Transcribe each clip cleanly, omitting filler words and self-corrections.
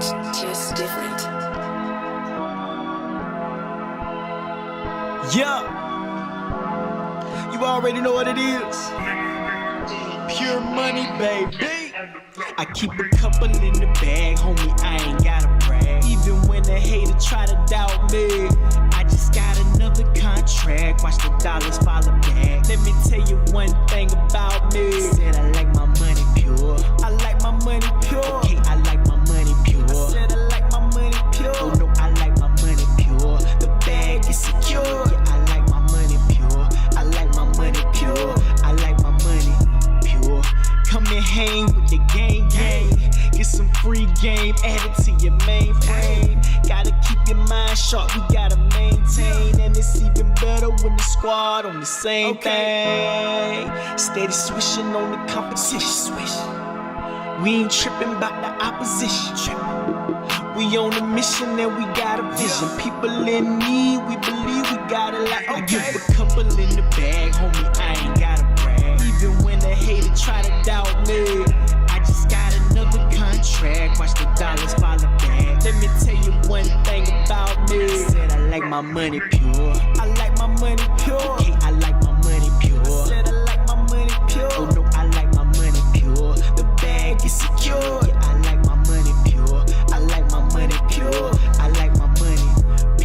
It's just different. Yeah, you already know what it is. Pure money, baby. I keep a couple in the bag, homie, I ain't gotta brag. Even when the hater try to doubt me, I just got another contract. Watch the dollars follow back. Let me tell you one thing about me. Said I like my money pure. I like my money pure. Okay, I like my money pure. I said I like my money pure. Oh no, I like my money pure. The bag is secure. Yeah, I like my money pure. I like my money pure. I like my money pure. Come and hang with the gang. Get some free game added to your mainframe. Gotta keep your mind sharp, we gotta maintain. And it's even better when the squad on the same thing. Steady swishing on the competition. We ain't tripping about the opposition. We on a mission and we got a vision. People in need, we believe we got a lot. I give a couple in the bag, homie, I ain't gotta brag. Even when the hater try to doubt me, I just got another contract. Watch the dollars follow back. Let me tell you one thing about me. Said I like my money pure. I like my money pure. Okay, I like my money pure. I said I like my money pure. Oh no, I like my money pure. The bag is secure. Yeah, I like my money pure. I like my money pure. I like my money.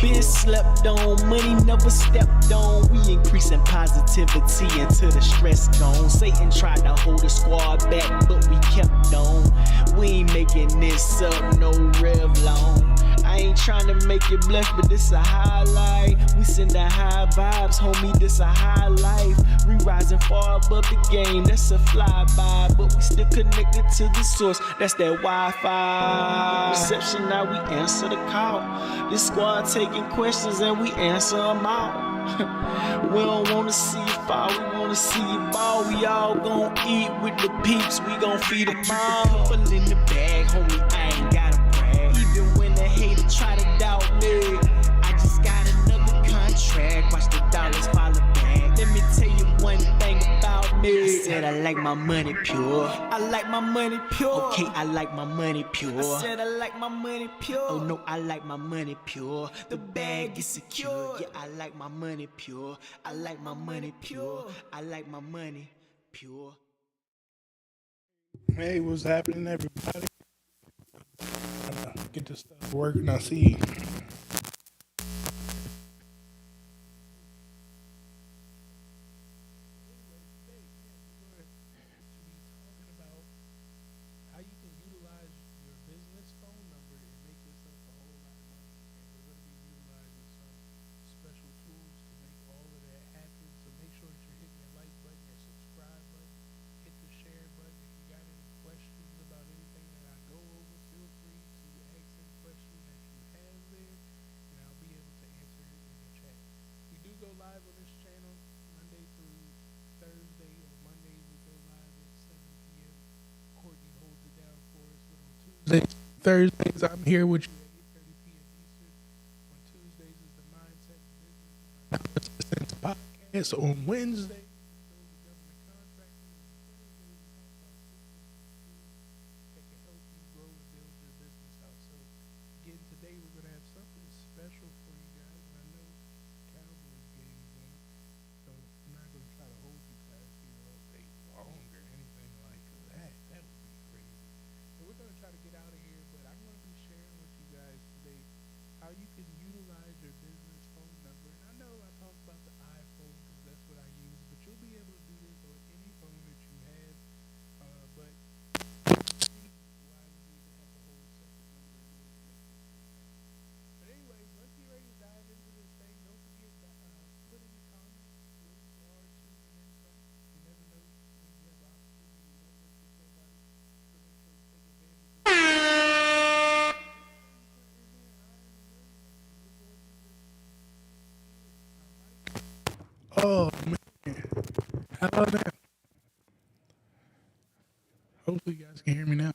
Been slept on, money never stepped on. We increasing positivity until the stress gone. Satan tried to hold the squad back, but we kept on. We ain't making this up, no Revlon. I ain't trying to make you blush, but this a highlight. We send the high vibes, homie, this a high life. We rising far above the game, that's a flyby. But we still connected to the source, that's that Wi-Fi. Reception, now we answer the call. This squad taking questions and we answer them all. We don't wanna see you fall, we wanna see you ball. We all gon' eat with the peeps, we gon' feed them all. Couple in the bag, homie, I ain't gotta brag. Even when the hater try to doubt me, I just got another contract. Watch the dollars follow back. Let me tell you one thing about me. I said I like my money pure. I like my money pure. Okay, I like my money pure. I said I like my money pure. Oh no, I like my money pure. The bag is secure. Yeah, I like my money pure. I like my money pure. I like my money pure. Hey, what's happening, everybody? Get this stuff working. I see. How you can utilize your business phone number and make yourself a whole lot of money. And we're going to be utilizing some special tools to make all of that happen. So make sure that you're hitting your like button, your subscribe button, hit the share button. If you got any questions about anything that I go over, feel free to ask any question that you have there, and I'll be able to answer it in the chat. We do go live on this channel Monday through Thursday. On Mondays we go live at 7 p.m. Courtney holds it down for us, but on Thursdays, I'm here with you at 8:30 p.m. Eastern. On Tuesdays is the Mindset and Business podcast. On Wednesday, we go to government contracting. And on Thursdays, we talk about systems and tools that can help you grow and build your business out. So, again, today we're going to have something special for you guys. And I know Cowboys game is on, so I'm not going to try to hold you guys here all day long or anything like that. That would be crazy. So we're going to try to get out of here, but I'm going to be sharing with you guys today how you can utilize your business phone number. And I know I talked about the iPhone because that's what I use, but you'll be able to do this on any phone that you have. But why you need to have a whole separate number in order to make this thing happen. But anyways, let's get ready to dive into this thing. Don't forget to put in the comments where you are tuning in from. You never know when you have an opportunity. You don't work with somebody, so make sure you take advantage of it. Oh man, how about that? Hopefully you guys can hear me now.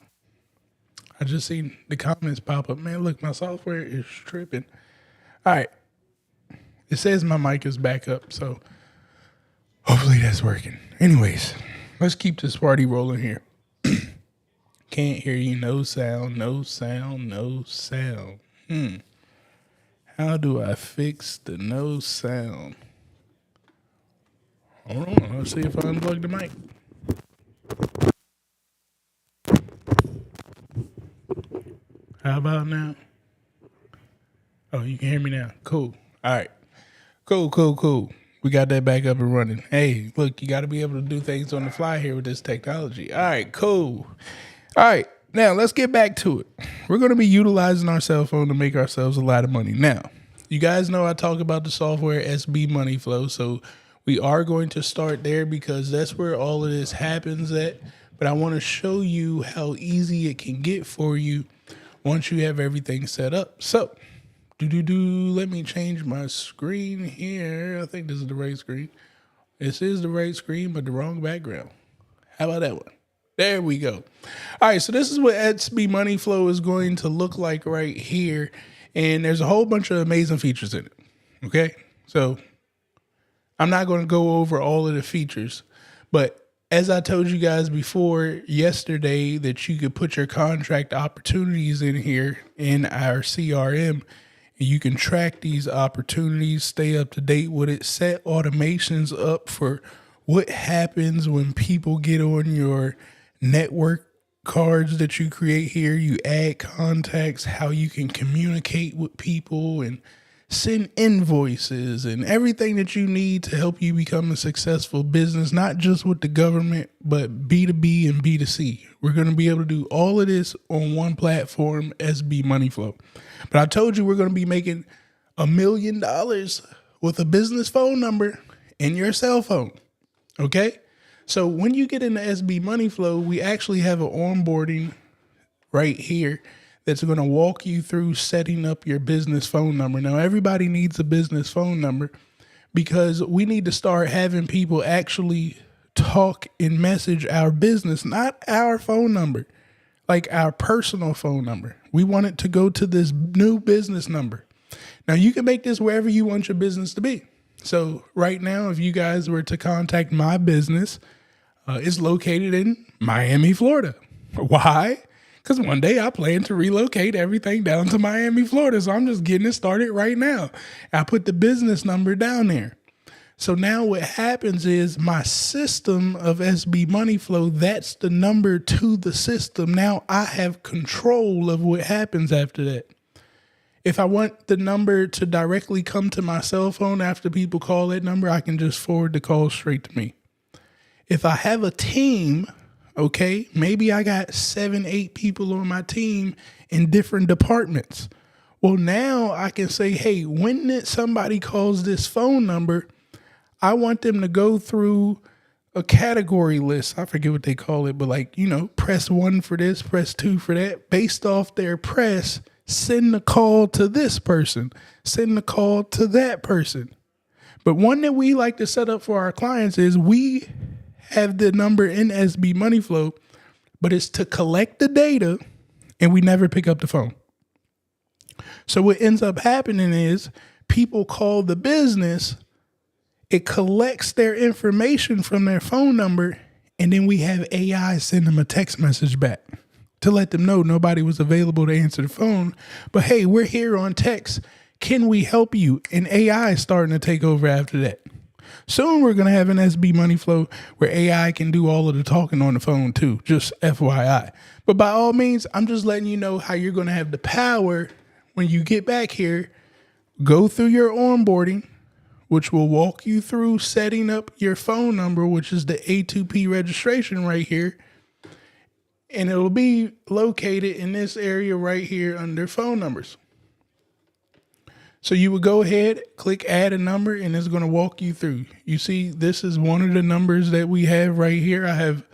I just seen the comments pop up. Man, look, my software is tripping. All right, it says my mic is back up, so hopefully that's working. Anyways, let's keep this party rolling here. can't hear you. No sound, no sound, no sound. How do I fix the no sound? Hold on, let's see if I unplug the mic. How about now? Oh, you can hear me now. Cool. All right. Cool. We got that back up and running. Hey, look, you got to be able to do things on the fly here with this technology. All right, cool. All right, now let's get back to it. We're going to be utilizing our cell phone to make ourselves a lot of money. Now, you guys know I talk about the software SB Money Flow, so we are going to start there because that's where all of this happens at. But I want to show you how easy it can get for you once you have everything set up. So, let me change my screen here. I think this is the right screen. This is the right screen, but the wrong background. How about that one? There we go. All right, so this is what SB Money Flow is going to look like right here. And there's a whole bunch of amazing features in it. Okay, so I'm not going to go over all of the features, but as I told you guys before yesterday that you could put your contract opportunities in here in our CRM. You can track these opportunities, stay up to date with it, set automations up for what happens when people get on your network cards that you create here. You add contacts, how you can communicate with people and send invoices and everything that you need to help you become a successful business, not just with the government, but B2B and B2C. We're going to be able to do all of this on one platform, SB Money Flow. But I told you we're going to be making $1 million with a business phone number in your cell phone. Okay? So when you get into SB Money Flow, we actually have an onboarding right here that's going to walk you through setting up your business phone number. Now, everybody needs a business phone number because we need to start having people actually talk and message our business, not our phone number, like our personal phone number. We want it to go to this new business number. Now, you can make this wherever you want your business to be. So right now, if you guys were to contact my business, it's located in Miami, Florida. Why? Because one day I plan to relocate everything down to Miami, Florida. So I'm just getting it started right now. I put the business number down there. So now what happens is my system of SB Money Flow, that's the number to the system. Now I have control of what happens after that. If I want the number to directly come to my cell phone after people call that number, I can just forward the call straight to me. If I have a team, okay, maybe I got 7, 8 people on my team in different departments. Well, now I can say, hey, when somebody calls this phone number, I want them to go through a category list. I forget what they call it, but like, press 1 for this, press 2 for that. Based off their press, send the call to this person, send the call to that person. But one that we like to set up for our clients is we have the number in SB Money Flow, but it's to collect the data and we never pick up the phone. So what ends up happening is people call the business, it collects their information from their phone number, and then we have AI send them a text message back to let them know nobody was available to answer the phone. But hey, we're here on text. Can we help you? And AI is starting to take over after that. Soon we're going to have an SB Money Flow where AI can do all of the talking on the phone too, just FYI. But by all means, I'm just letting you know how you're going to have the power when you get back here, go through your onboarding, which will walk you through setting up your phone number, which is the A2P registration right here. And it'll be located in this area right here under phone numbers. So you would go ahead, click add a number, and it's going to walk you through. You see, this is one of the numbers that we have right here. I have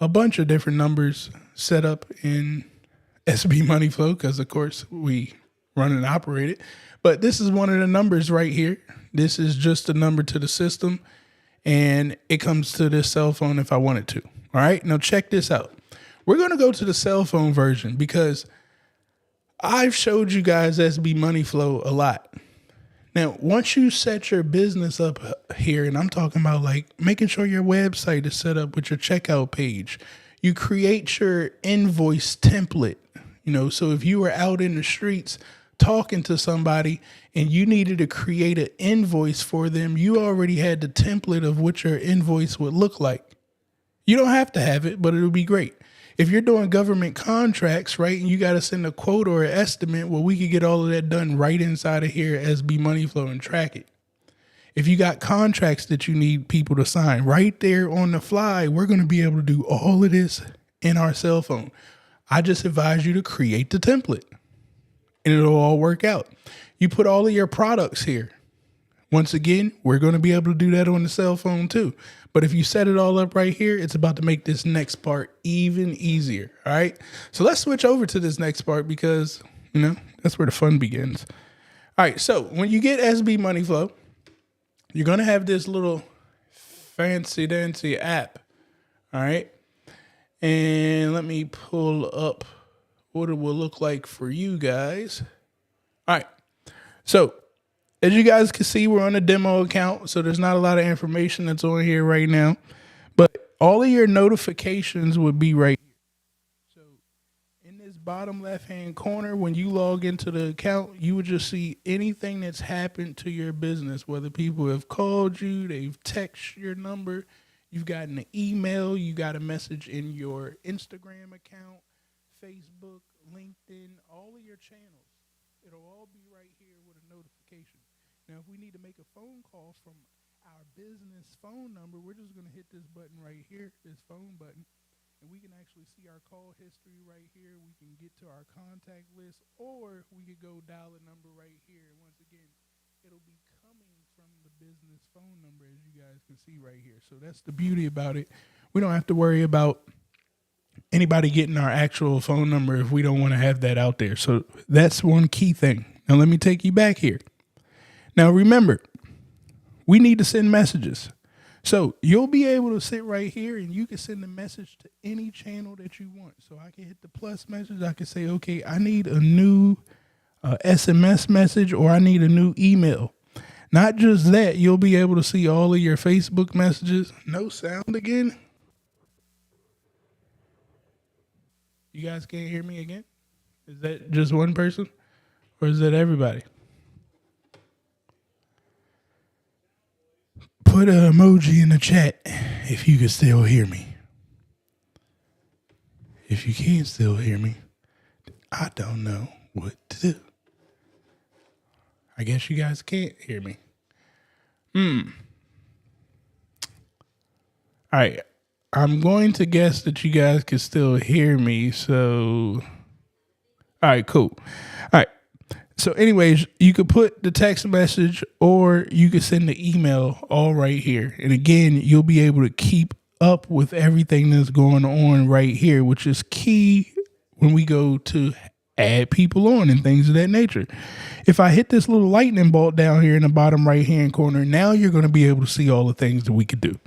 a bunch of different numbers set up in SB Money Flow because, of course, we run and operate it. But this is one of the numbers right here. This is just a number to the system, and it comes to this cell phone if I wanted to. All right, now check this out. We're going to go to the cell phone version because I've showed you guys SB Money Flow a lot. Now, once you set your business up here, and I'm talking about like making sure your website is set up with your checkout page, you create your invoice template. So if you were out in the streets talking to somebody and you needed to create an invoice for them, you already had the template of what your invoice would look like. You don't have to have it, but it'll be great. If you're doing government contracts, right, and you got to send a quote or an estimate, well, we could get all of that done right inside of here as SB Money Flow and track it. If you got contracts that you need people to sign right there on the fly, we're going to be able to do all of this in our cell phone. I just advise you to create the template and it'll all work out. You put all of your products here. Once again, we're going to be able to do that on the cell phone too. But if you set it all up right here, it's about to make this next part even easier. All right. So let's switch over to this next part because, that's where the fun begins. All right. So when you get SB Money Flow, you're going to have this little fancy dancy app. All right. And let me pull up what it will look like for you guys. All right. So as you guys can see, we're on a demo account, so there's not a lot of information that's on here right now. But all of your notifications would be right here. So in this bottom left-hand corner, when you log into the account, you would just see anything that's happened to your business, whether people have called you, they've texted your number, you've gotten an email, you got a message in your Instagram account, Facebook, LinkedIn, all of your channels. It'll all be right here with a notification. Now, if we need to make a phone call from our business phone number, we're just going to hit this button right here, this phone button, and we can actually see our call history right here. We can get to our contact list, or we could go dial a number right here. And once again, it'll be coming from the business phone number, as you guys can see right here. So that's the beauty about it. We don't have to worry about anybody getting our actual phone number if we don't want to have that out there. So that's one key thing. Now, let me take you back here. Now, remember, we need to send messages. So you'll be able to sit right here and you can send a message to any channel that you want. So I can hit the plus message. I can say, okay, I need a new SMS message, or I need a new email. Not just that, you'll be able to see all of your Facebook messages. No sound again. You guys can't hear me again? Is that just one person, or is that everybody? Put an emoji in the chat if you can still hear me. If you can't still hear me, I don't know what to do. I guess you guys can't hear me. All right. I'm going to guess that you guys can still hear me. So, all right, cool. All right. So anyways, you could put the text message or you could send the email all right here. And again, you'll be able to keep up with everything that's going on right here, which is key when we go to add people on and things of that nature. If I hit this little lightning bolt down here in the bottom right hand corner, now you're going to be able to see all the things that we could do.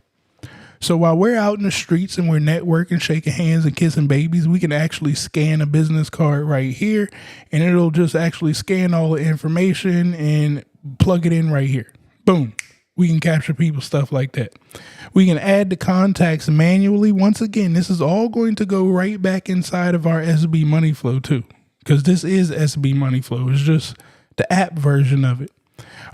So while we're out in the streets and we're networking, shaking hands and kissing babies, we can actually scan a business card right here, and it'll just actually scan all the information and plug it in right here. Boom. We can capture people's stuff like that. We can add the contacts manually. Once again, this is all going to go right back inside of our SB Money Flow too, because this is SB Money Flow. It's just the app version of it.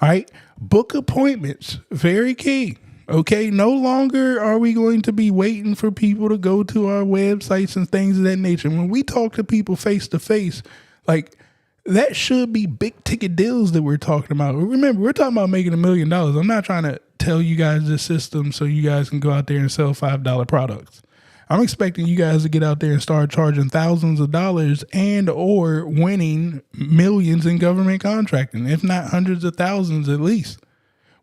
All right. Book appointments. Very key. Okay, no longer are we going to be waiting for people to go to our websites and things of that nature. When we talk to people face to face, like that should be big ticket deals that we're talking about. Remember, we're talking about making $1 million. I'm not trying to tell you guys this system so you guys can go out there and sell $5 products. I'm expecting you guys to get out there and start charging thousands of dollars and or winning millions in government contracting, if not hundreds of thousands at least.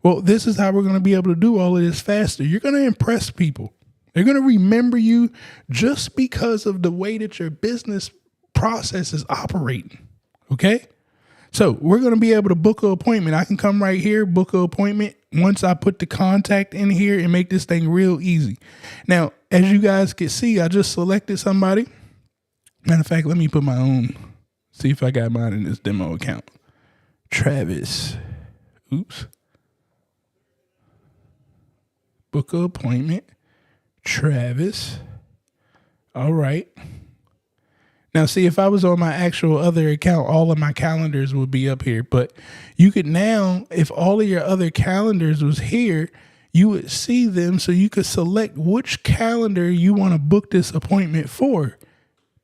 Well, this is how we're going to be able to do all of this faster. You're going to impress people. They're going to remember you just because of the way that your business process is operating. Okay? So we're going to be able to book an appointment. I can come right here, book an appointment once I put the contact in here and make this thing real easy. Now, as you guys can see, I just selected somebody. Matter of fact, let me put my own. See if I got mine in this demo account. Travis. Oops. Book an appointment. Travis. All right. Now, see, if I was on my actual other account, all of my calendars would be up here. But you could now, if all of your other calendars was here, you would see them so you could select which calendar you want to book this appointment for.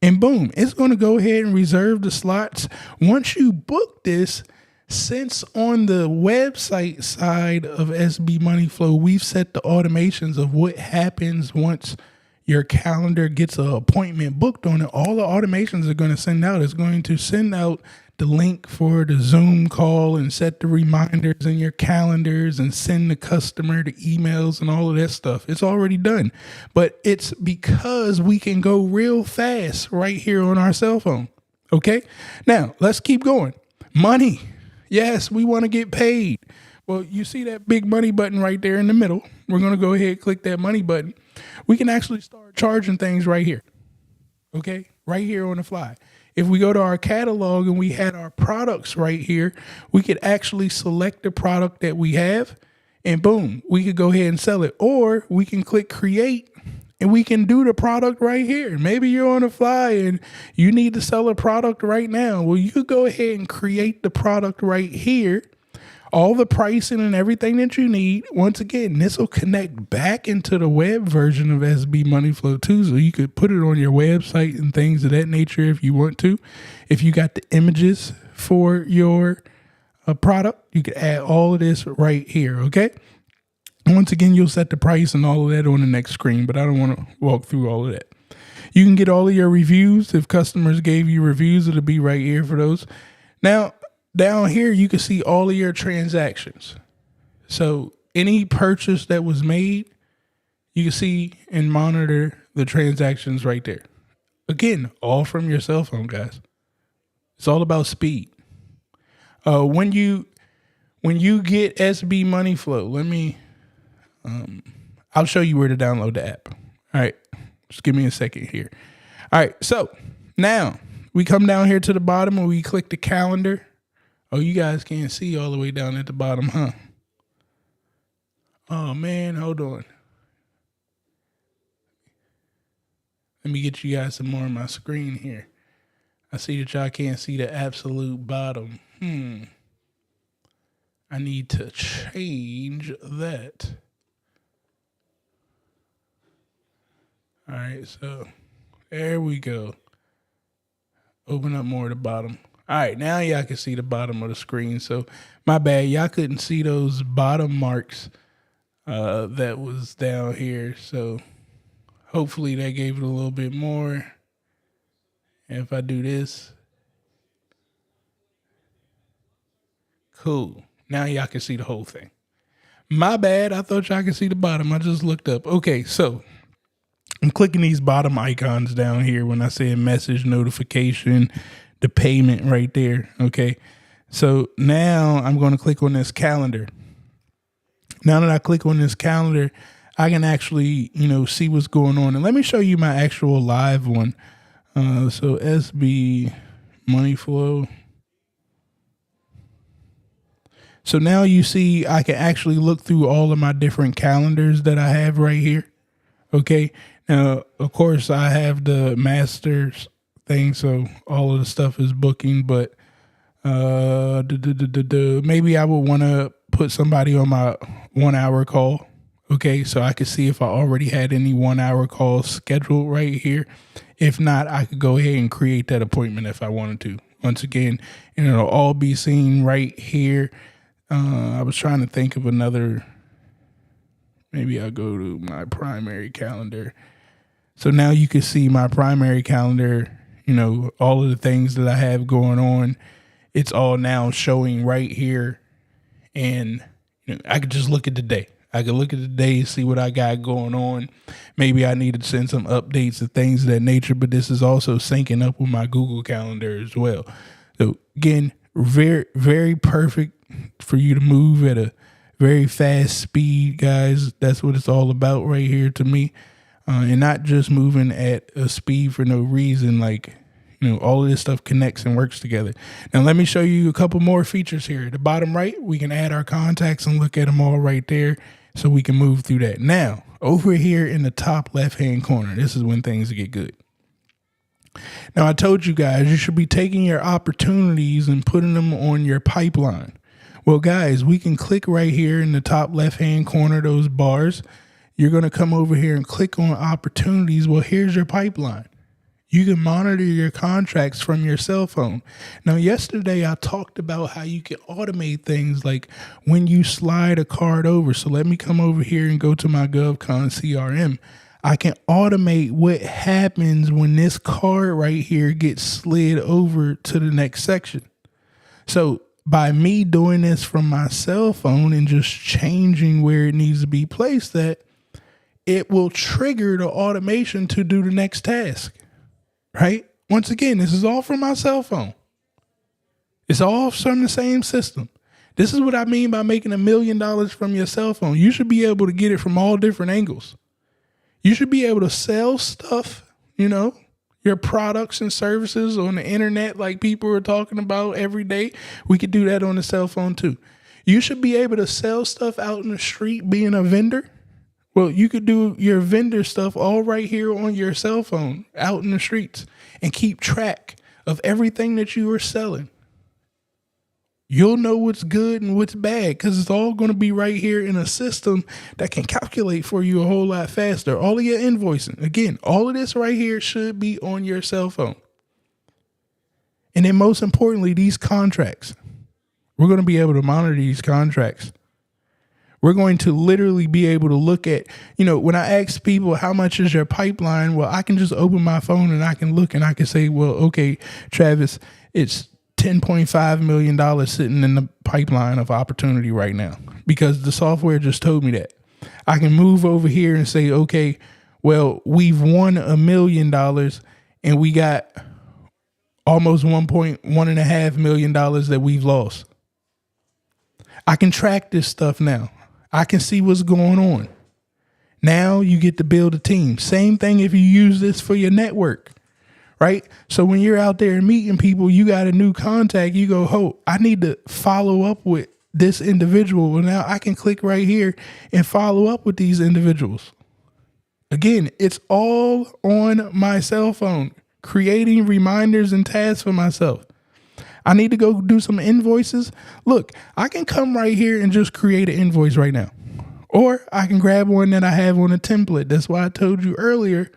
And boom, it's going to go ahead and reserve the slots. Once you book this, since on the website side of SB Money Flow, we've set the automations of what happens once your calendar gets an appointment booked on it. All the automations are going to send out. It's going to send out the link for the Zoom call and set the reminders in your calendars and send the customer the emails and all of that stuff. It's already done. But it's because we can go real fast right here on our cell phone. Okay? Now, let's keep going. Money. Yes, we want to get paid. Well, you see that big money button right there in the middle. We're going to go ahead and click that money button. We can actually start charging things right here. Okay? Right here on the fly. If we go to our catalog and we had our products right here, we could actually select the product that we have and boom, we could go ahead and sell it. Or we can click create and we can do the product right here. Maybe you're on the fly and you need to sell a product right now. Well, you could go ahead and create the product right here. All the pricing and everything that you need. Once again, this will connect back into the web version of SB Money Flow too. So you could put it on your website and things of that nature if you want to. If you got the images for your product, you could add all of this right here. Okay. Once again, you'll set the price and all of that on the next screen, but I don't want to walk through all of that. You can get all of your reviews. If customers gave you reviews, it'll be right here for those. Now, down here, you can see all of your transactions. So any purchase that was made, you can see and monitor the transactions right there. Again, all from your cell phone, guys. It's all about speed. When you get SB Money Flow, I'll show you where to download the app. All right, just give me a second here. All right, so now we come down here to the bottom and we click the calendar. Oh, you guys can't see all the way down at the bottom, huh? Oh, man, hold on. Let me get you guys some more on my screen here. I see that y'all can't see the absolute bottom. I need to change that. All right, so there we go. Open up more at the bottom. All right, now y'all can see the bottom of the screen. So my bad, y'all couldn't see those bottom marks that was down here. So hopefully that gave it a little bit more. And if I do this, cool. Now y'all can see the whole thing. My bad, I thought y'all could see the bottom. I just looked up. Okay, so I'm clicking these bottom icons down here when I say message notification, the payment right there. Okay. So now I'm going to click on this calendar. Now that I click on this calendar, I can actually, see what's going on. And let me show you my actual live one. So SB Money Flow. So now you see, I can actually look through all of my different calendars that I have right here. Okay. Now, of course, I have the masters thing, so all of the stuff is booking, but maybe I would want to put somebody on my 1 hour call. Okay, so I could see if I already had any 1 hour calls scheduled right here. If not, I could go ahead and create that appointment if I wanted to. Once again, and it'll all be seen right here. I was trying to think of another. Maybe I'll go to my primary calendar. So now you can see my primary calendar, all of the things that I have going on. It's all now showing right here. And I could just look at the day. I could look at the day, see what I got going on. Maybe I need to send some updates and things of that nature, but this is also syncing up with my Google Calendar as well. So again, very, very perfect for you to move at a very fast speed, guys. That's what it's all about right here to me. And not just moving at a speed for no reason. Like, all of this stuff connects and works together. Now, let me show you a couple more features here. At the bottom right, we can add our contacts and look at them all right there so we can move through that. Now, over here in the top left-hand corner, this is when things get good. Now, I told you guys you should be taking your opportunities and putting them on your pipeline. Well, guys, we can click right here in the top left-hand corner, those bars. You're going to come over here and click on opportunities. Well, here's your pipeline. You can monitor your contracts from your cell phone. Now, yesterday I talked about how you can automate things like when you slide a card over. So let me come over here and go to my GovCon CRM. I can automate what happens when this card right here gets slid over to the next section. So by me doing this from my cell phone and just changing where it needs to be placed at, it will trigger the automation to do the next task. Right? Once again, this is all from my cell phone. It's all from the same system. This is what I mean by making $1 million from your cell phone. You should be able to get it from all different angles. You should be able to sell stuff, your products and services on the internet like people are talking about every day. We could do that on the cell phone too. You should be able to sell stuff out in the street being a vendor. Well, you could do your vendor stuff all right here on your cell phone out in the streets and keep track of everything that you are selling. You'll know what's good and what's bad because it's all going to be right here in a system that can calculate for you a whole lot faster. All of your invoicing, again, all of this right here should be on your cell phone. And then most importantly, these contracts. We're going to be able to monitor these contracts. We're going to literally be able to look at, when I ask people, how much is your pipeline? Well, I can just open my phone and I can look and I can say, well, okay, Travis, it's $10.5 million sitting in the pipeline of opportunity right now because the software just told me that. I can move over here and say, okay, well, we've won $1 million and we got almost $1.5 million that we've lost. I can track this stuff now. I can see what's going on. Now you get to build a team. Same thing if you use this for your network, right? So when you're out there meeting people, you got a new contact, you go, oh, I need to follow up with this individual. Well, now I can click right here and follow up with these individuals. Again, it's all on my cell phone, creating reminders and tasks for myself. I need to go do some invoices. Look, I can come right here and just create an invoice right now. Or I can grab one that I have on a template. That's why I told you earlier,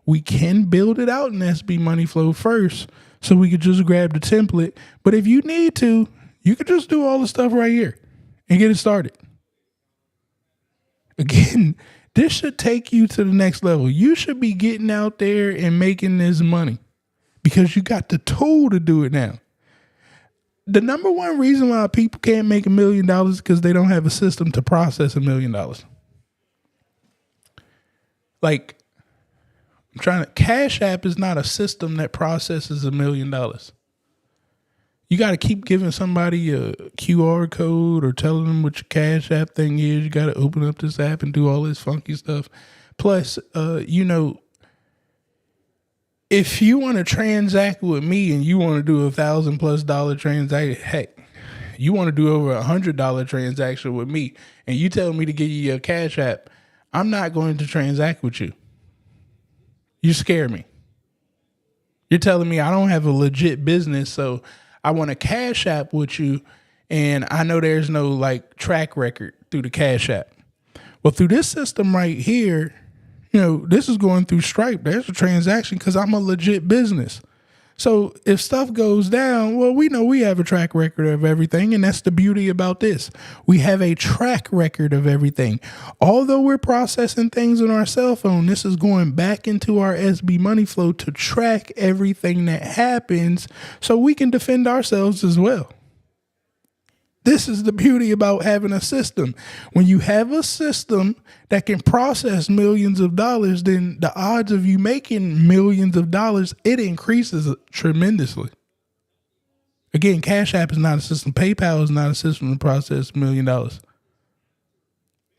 we can build it out in SB Money Flow first. So we could just grab the template. But if you need to, you could just do all the stuff right here and get it started. Again, this should take you to the next level. You should be getting out there and making this money because you got the tool to do it now. The number one reason why people can't make $1 million is because they don't have a system to process $1 million. Like, Cash App is not a system that processes $1 million. You got to keep giving somebody a QR code or telling them what your Cash App thing is. You got to open up this app and do all this funky stuff. Plus, if you want to transact with me and you want to do $1,000+ transaction, heck, you want to do over $100 transaction with me and you tell me to give you your Cash App, I'm not going to transact with you. You scare me. You're telling me I don't have a legit business, so I want a Cash App with you, and I know there's no track record through the Cash App. Well, through this system right here, this is going through Stripe. There's a transaction because I'm a legit business. So if stuff goes down, well, we know we have a track record of everything. And that's the beauty about this. We have a track record of everything. Although we're processing things on our cell phone, this is going back into our SB Money Flow to track everything that happens so we can defend ourselves as well. This is the beauty about having a system. When you have a system that can process millions of dollars, then the odds of you making millions of dollars, it increases tremendously. Again, Cash App is not a system. PayPal is not a system to process $1 million.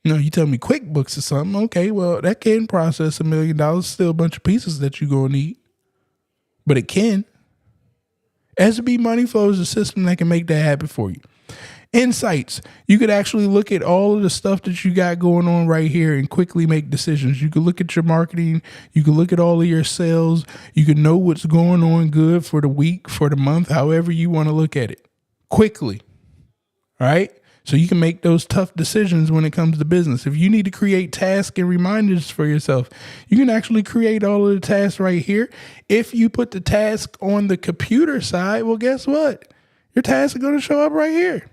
You tell me QuickBooks or something. Okay, well, that can process $1 million. Still a bunch of pieces that you're going to need. But it can. SB Money Flow is a system that can make that happen for you. Insights. You could actually look at all of the stuff that you got going on right here and quickly make decisions. You could look at your marketing. You could look at all of your sales. You can know what's going on good for the week, for the month, however you want to look at it quickly. All right. So you can make those tough decisions when it comes to business. If you need to create tasks and reminders for yourself, you can actually create all of the tasks right here. If you put the task on the computer side, well, guess what? Your tasks are going to show up right here.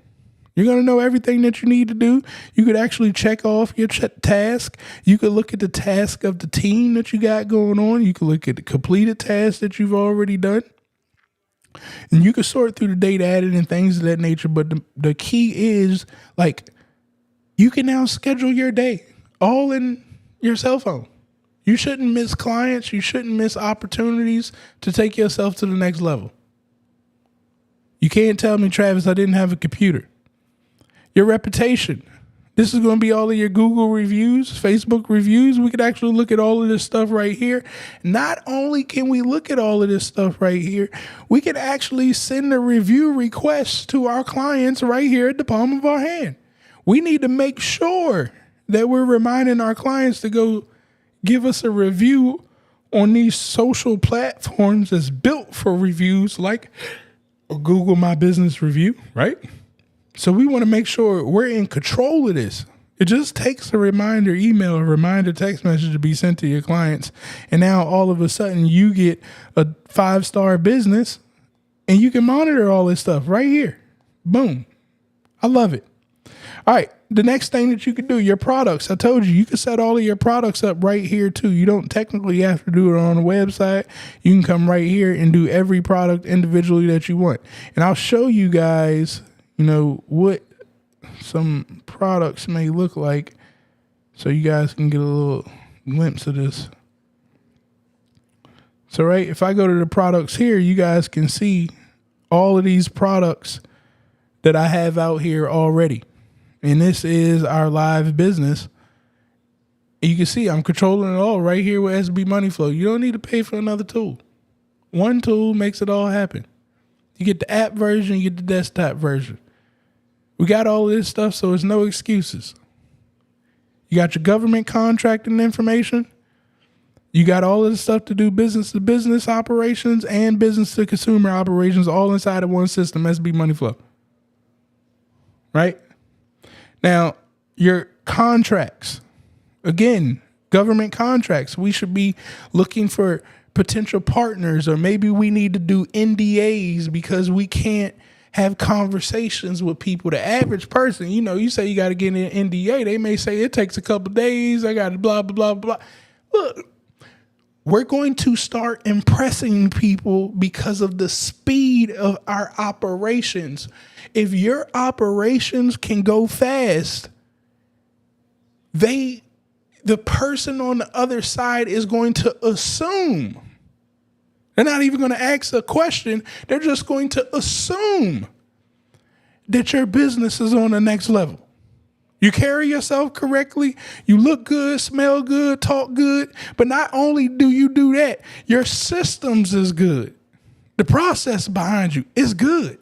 You're going to know everything that you need to do. You could actually check off your task. You could look at the task of the team that you got going on. You could look at the completed tasks that you've already done. And you can sort through the data added and things of that nature. But the key is, like, you can now schedule your day all in your cell phone. You shouldn't miss clients. You shouldn't miss opportunities to take yourself to the next level. You can't tell me, Travis, I didn't have a computer. Your reputation. This is going to be all of your Google reviews, Facebook reviews. We could actually look at all of this stuff right here. Not only can we look at all of this stuff right here, we can actually send a review request to our clients right here at the palm of our hand. We need to make sure that we're reminding our clients to go give us a review on these social platforms that's built for reviews, like a Google My Business review, right? So we want to make sure we're in control of this. It just takes a reminder email, a reminder text message to be sent to your clients. And now all of a sudden you get a 5-star business and you can monitor all this stuff right here. Boom. I love it. All right. The next thing that you can do, your products. I told you can set all of your products up right here too. You don't technically have to do it on the website. You can come right here and do every product individually that you want. And I'll show you guys, what some products may look like so you guys can get a little glimpse of this. So, right, if I go to the products here, you guys can see all of these products that I have out here already. And this is our live business. And you can see I'm controlling it all right here with SB Money Flow. You don't need to pay for another tool. One tool makes it all happen. You get the app version, you get the desktop version. We got all of this stuff, so it's no excuses. You got your government contracting information. You got all of the stuff to do business to business operations and business to consumer operations all inside of one system, SB Money Flow. Right? Now, your contracts. Again, government contracts. We should be looking for potential partners, or maybe we need to do NDAs because we can't have conversations with people. The average person, you say you got to get an NDA. They may say it takes a couple of days. I got to blah, blah, blah, blah. Look, we're going to start impressing people because of the speed of our operations. If your operations can go fast, the person on the other side is going to assume. They're not even going to ask a question. They're just going to assume that your business is on the next level. You carry yourself correctly. You look good, smell good, talk good. But not only do you do that, your systems is good. The process behind you is good.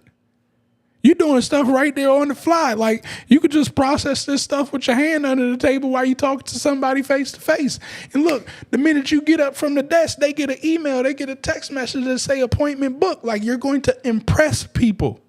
You're doing stuff right there on the fly. Like, you could just process this stuff with your hand under the table while you talk to somebody face to face. And look, the minute you get up from the desk, they get an email, they get a text message that say appointment booked. Like, you're going to impress people.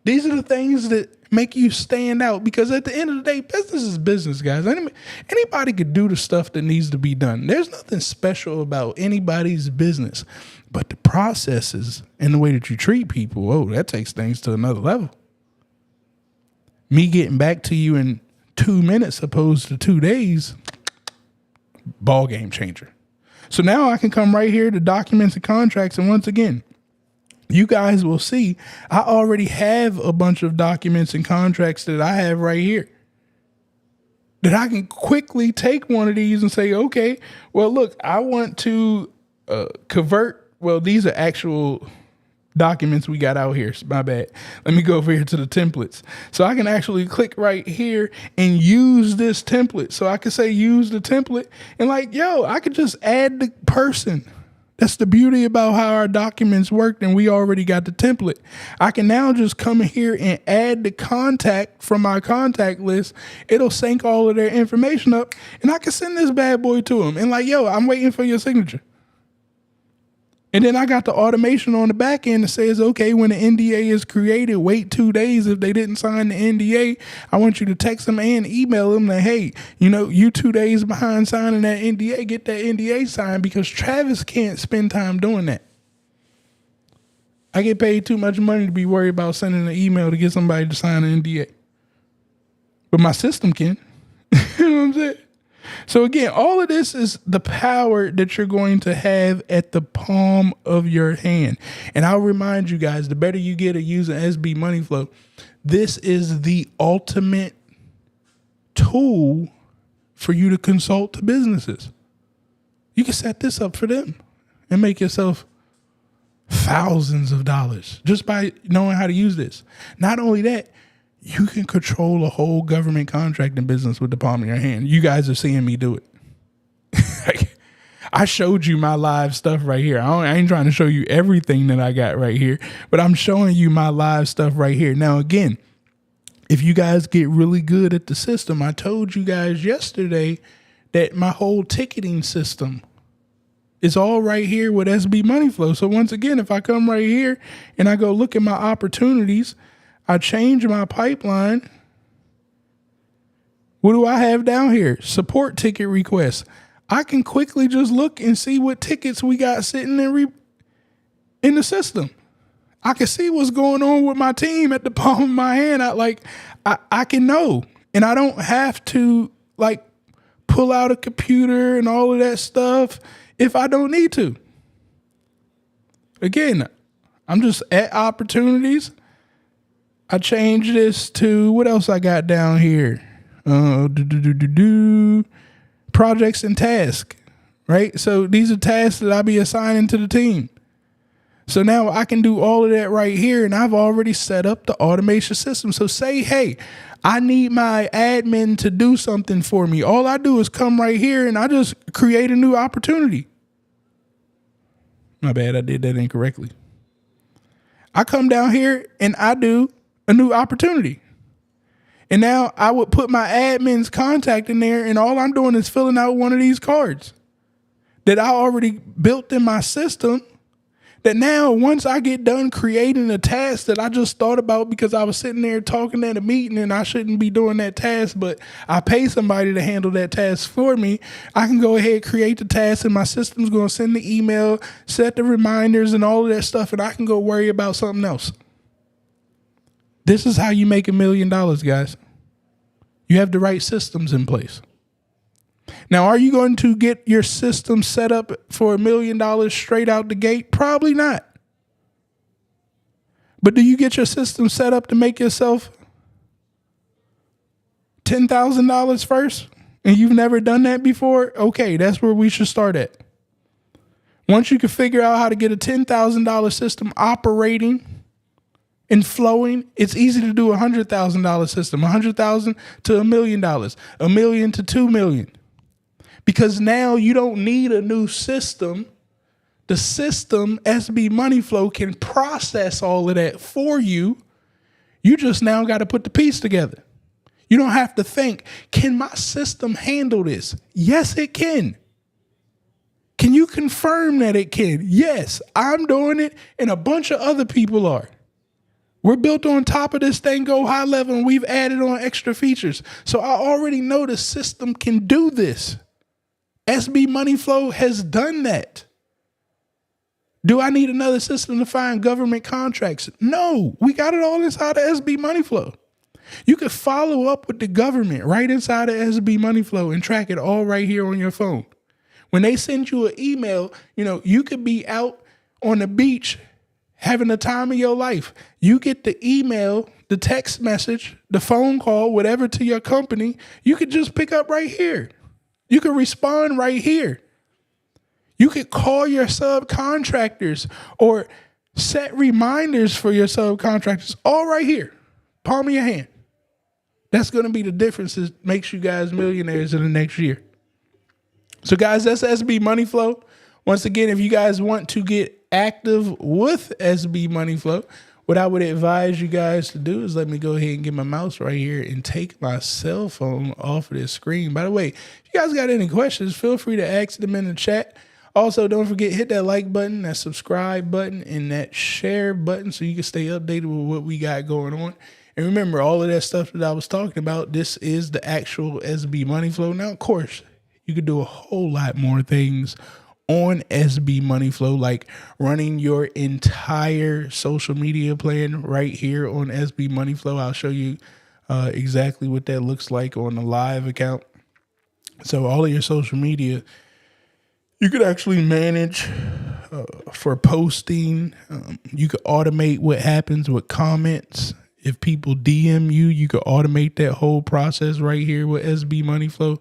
These are the things that make you stand out, because at the end of the day, business is business, guys. Anybody could do the stuff that needs to be done. There's nothing special about anybody's business. But the processes and the way that you treat people, that takes things to another level. Me getting back to you in 2 minutes opposed to 2 days, ball game changer. So now I can come right here to documents and contracts. And once again, you guys will see I already have a bunch of documents and contracts that I have right here that I can quickly take one of these and say, okay, well, look, I want to convert. Well, these are actual documents we got out here. My bad. Let me go over here to the templates. So I can actually click right here and use this template. So I can say use the template and I could just add the person That's the beauty about how our documents work, and we already got the template. I can now just come in here and add the contact from my contact list. It'll sync all of their information up, and I can send this bad boy to them. And like, yo, I'm waiting for your signature. And then I got the automation on the back end that says, okay, when the NDA is created, wait 2 days. If they didn't sign the NDA, I want you to text them and email them that, hey, you 2 days behind signing that NDA, get that NDA signed, because Travis can't spend time doing that. I get paid too much money to be worried about sending an email to get somebody to sign an NDA. But my system can. You know what I'm saying? So again, all of this is the power that you're going to have at the palm of your hand. And I'll remind you guys, the better you get at using SB Money Flow, this is the ultimate tool for you to consult to businesses. You can set this up for them and make yourself thousands of dollars just by knowing how to use this. Not only that, you can control a whole government contracting business with the palm of your hand. You guys are seeing me do it. I showed you my live stuff right here. I ain't trying to show you everything that I got right here, but I'm showing you my live stuff right here. Now, again, if you guys get really good at the system, I told you guys yesterday that my whole ticketing system is all right here with SB Money Flow. So once again, if I come right here and I go look at my opportunities, I change my pipeline. What do I have down here? Support ticket requests. I can quickly just look and see what tickets we got sitting in the system. I can see what's going on with my team at the palm of my hand. I can know, and I don't have to pull out a computer and all of that stuff if I don't need to. Again, I'm just at opportunities. I changed this to what else I got down here? Projects and tasks, right? So these are tasks that I'll be assigning to the team. So now I can do all of that right here, and I've already set up the automation system. So say, hey, I need my admin to do something for me. All I do is come right here and I just create a new opportunity. My bad, I did that incorrectly. I come down here and I do a new opportunity. And now I would put my admin's contact in there, and all I'm doing is filling out one of these cards that I already built in my system, that now once I get done creating a task that I just thought about because I was sitting there talking at a meeting and I shouldn't be doing that task, but I pay somebody to handle that task for me, I can go ahead, create the task, and my system's going to send the email, set the reminders and all of that stuff, and I can go worry about something else. This is how you make $1 million, guys. You have the right systems in place. Now, are you going to get your system set up for $1 million straight out the gate? Probably not. But do you get your system set up to make yourself $10,000 first? And you've never done that before? Okay, that's where we should start at. Once you can figure out how to get a $10,000 system operating and flowing, it's easy to do $100,000 system, $100,000 to $1 million, $1 million to $2 million. Because now you don't need a new system. The system, SB Money Flow, can process all of that for you. You just now got to put the piece together. You don't have to think, can my system handle this? Yes, it can. Can you confirm that it can? Yes, I'm doing it, and a bunch of other people are. We're built on top of this thing, go high level, and we've added on extra features. So I already know the system can do this. SB Money Flow has done that. Do I need another system to find government contracts? No, we got it all inside of SB Money Flow. You can follow up with the government right inside of SB Money Flow and track it all right here on your phone. When they send you an email, you could be out on the beach having the time of your life. You get the email, the text message, the phone call, whatever to your company, you could just pick up right here. You can respond right here. You could call your subcontractors or set reminders for your subcontractors all right here. Palm of your hand. That's going to be the difference that makes you guys millionaires in the next year. So guys, that's SB Money Flow. Once again, if you guys want to get active with SB Money Flow, what I would advise you guys to do is let me go ahead and get my mouse right here and take my cell phone off of this screen. By the way, if you guys got any questions, feel free to ask them in the chat. Also, don't forget, hit that like button, that subscribe button, and that share button so you can stay updated with what we got going on. And remember, all of that stuff that I was talking about, this is the actual SB Money Flow. Now, of course, you could do a whole lot more things on SB Money Flow, like running your entire social media plan right here on SB Money Flow. I'll show you exactly what that looks like on the live account. So all of your social media, you could actually manage for posting. You could automate what happens with comments. If people DM you, you could automate that whole process right here with SB Money Flow.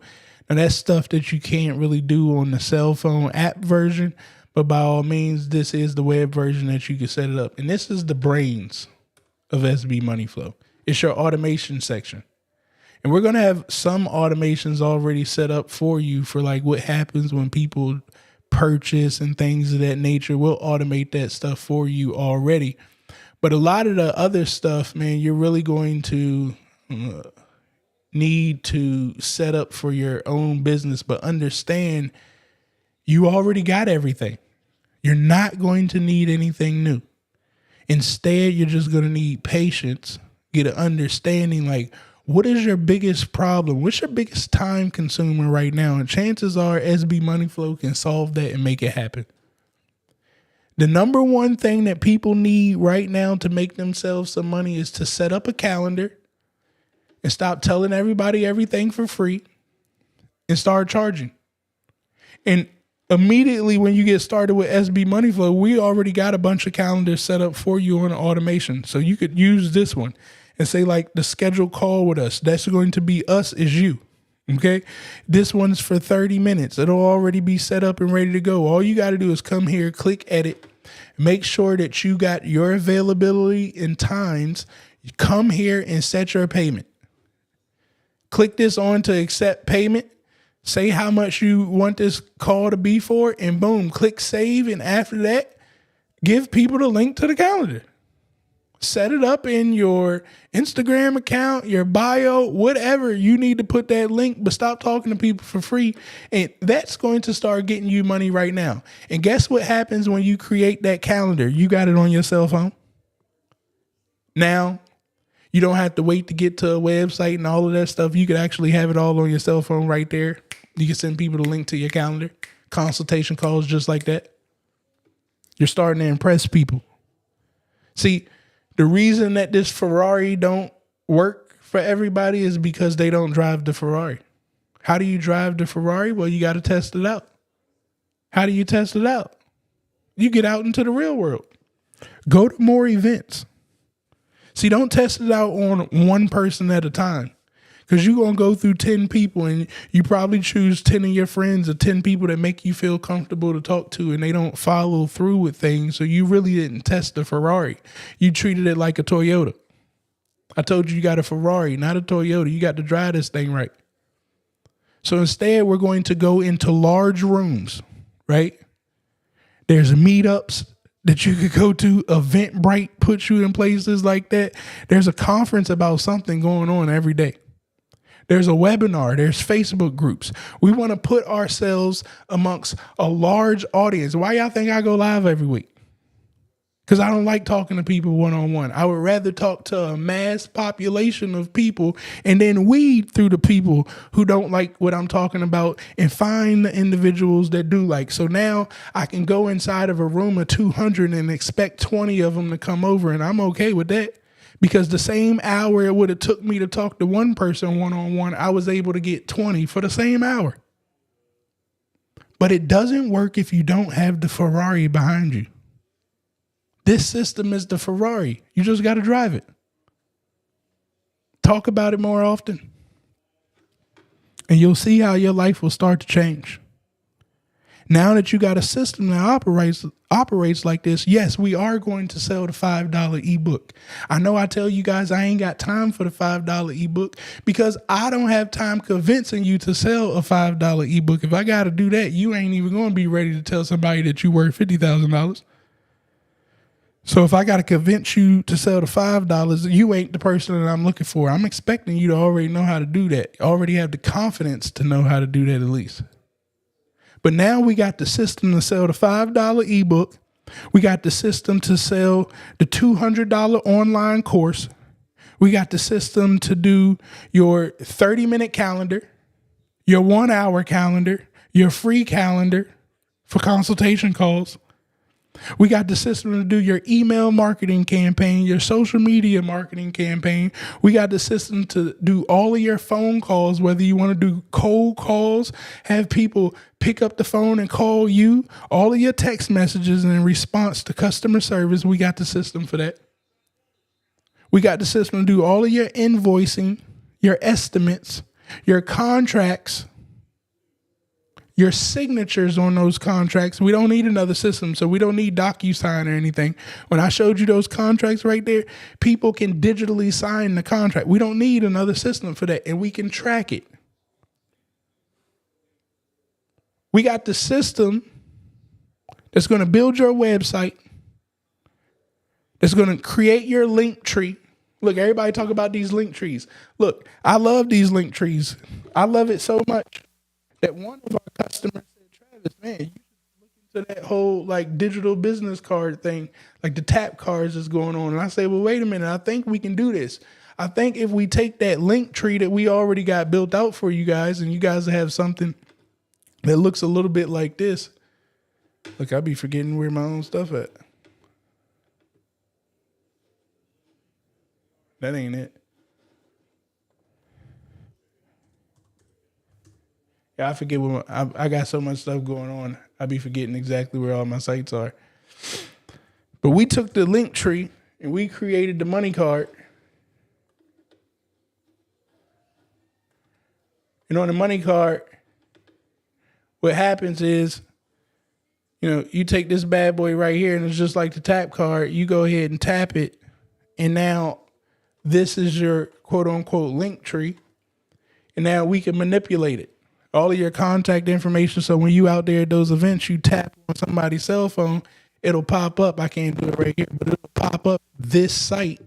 Now, that's stuff that you can't really do on the cell phone app version, but by all means, this is the web version that you can set it up. And this is the brains of SB Money Flow. It's your automation section. And we're going to have some automations already set up for you for like what happens when people purchase and things of that nature. We'll automate that stuff for you already. But a lot of the other stuff, man, you're really going to need to set up for your own business, but understand you already got everything. You're not going to need anything new. Instead, you're just going to need patience, get an understanding like, what is your biggest problem? What's your biggest time consumer right now? And chances are SB Money Flow can solve that and make it happen. The number one thing that people need right now to make themselves some money is to set up a calendar and stop telling everybody everything for free and start charging. And immediately when you get started with SB Money Flow, we already got a bunch of calendars set up for you on automation. So you could use this one and say like the scheduled call with us. That's going to be us is you. Okay. This one's for 30 minutes. It'll already be set up and ready to go. All you got to do is come here, click edit, make sure that you got your availability and times. Come here and set your payment. Click this on to accept payment. Say how much you want this call to be for, and boom, click save. And after that, give people the link to the calendar. Set it up in your Instagram account, your bio, whatever. You need to put that link, but stop talking to people for free. And that's going to start getting you money right now. And guess what happens when you create that calendar? You got it on your cell phone. Now, you don't have to wait to get to a website and all of that stuff. You could actually have it all on your cell phone right there. You can send people the link to your calendar, consultation calls just like that. You're starting to impress people. See, the reason that this Ferrari don't work for everybody is because they don't drive the Ferrari. How do you drive the Ferrari? Well, you got to test it out. How do you test it out? You get out into the real world. Go to more events. See, don't test it out on one person at a time, because you're going to go through 10 people and you probably choose 10 of your friends or 10 people that make you feel comfortable to talk to, and they don't follow through with things. So you really didn't test the Ferrari. You treated it like a Toyota. I told you got a Ferrari, not a Toyota. You got to drive this thing right. So instead, we're going to go into large rooms, right? There's meetups that you could go to. Eventbrite puts you in places like that. There's a conference about something going on every day. There's a webinar. There's Facebook groups. We want to put ourselves amongst a large audience. Why y'all think I go live every week? Because I don't like talking to people one-on-one. I would rather talk to a mass population of people and then weed through the people who don't like what I'm talking about and find the individuals that do like. So now I can go inside of a room of 200 and expect 20 of them to come over, and I'm okay with that. Because the same hour it would have took me to talk to one person one-on-one, I was able to get 20 for the same hour. But it doesn't work if you don't have the Ferrari behind you. This system is the Ferrari. You just got to drive it. Talk about it more often, and you'll see how your life will start to change. Now that you got a system that operates like this, yes, we are going to sell the $5 ebook. I know I tell you guys I ain't got time for the $5 ebook because I don't have time convincing you to sell a $5 ebook. If I got to do that, you ain't even going to be ready to tell somebody that you worth $50,000. So if I got to convince you to sell the $5, you ain't the person that I'm looking for. I'm expecting you to already know how to do that. Already have the confidence to know how to do that at least. But now we got the system to sell the $5 ebook. We got the system to sell the $200 online course. We got the system to do your 30-minute calendar, your 1-hour calendar, your free calendar for consultation calls. We got the system to do your email marketing campaign, your social media marketing campaign. We got the system to do all of your phone calls, whether you want to do cold calls, have people pick up the phone and call you, all of your text messages in response to customer service. We got the system for that. We got the system to do all of your invoicing, your estimates, your contracts, your signatures on those contracts. We don't need another system, so we don't need DocuSign or anything. When I showed you those contracts right there, people can digitally sign the contract. We don't need another system for that, and we can track it. We got the system that's going to build your website, that's going to create your link tree. Look, everybody talk about these link trees. Look, I love these link trees. I love it so much that one of our customers said, Travis, man, you should look into that whole like digital business card thing, like the tap cards that's going on. And I say, well, wait a minute. I think we can do this. I think if we take that link tree that we already got built out for you guys, and you guys have something that looks a little bit like this. Look, I be forgetting where my own stuff at. That ain't it. Yeah, I forget what I got so much stuff going on. I be forgetting exactly where all my sites are. But we took the link tree and we created the money card. And on the money card, what happens is, you take this bad boy right here, and it's just like the tap card. You go ahead and tap it, and now this is your quote unquote link tree. And now we can manipulate it. All of your contact information. So when you out there at those events, you tap on somebody's cell phone, it'll pop up. I can't do it right here, but it'll pop up this site.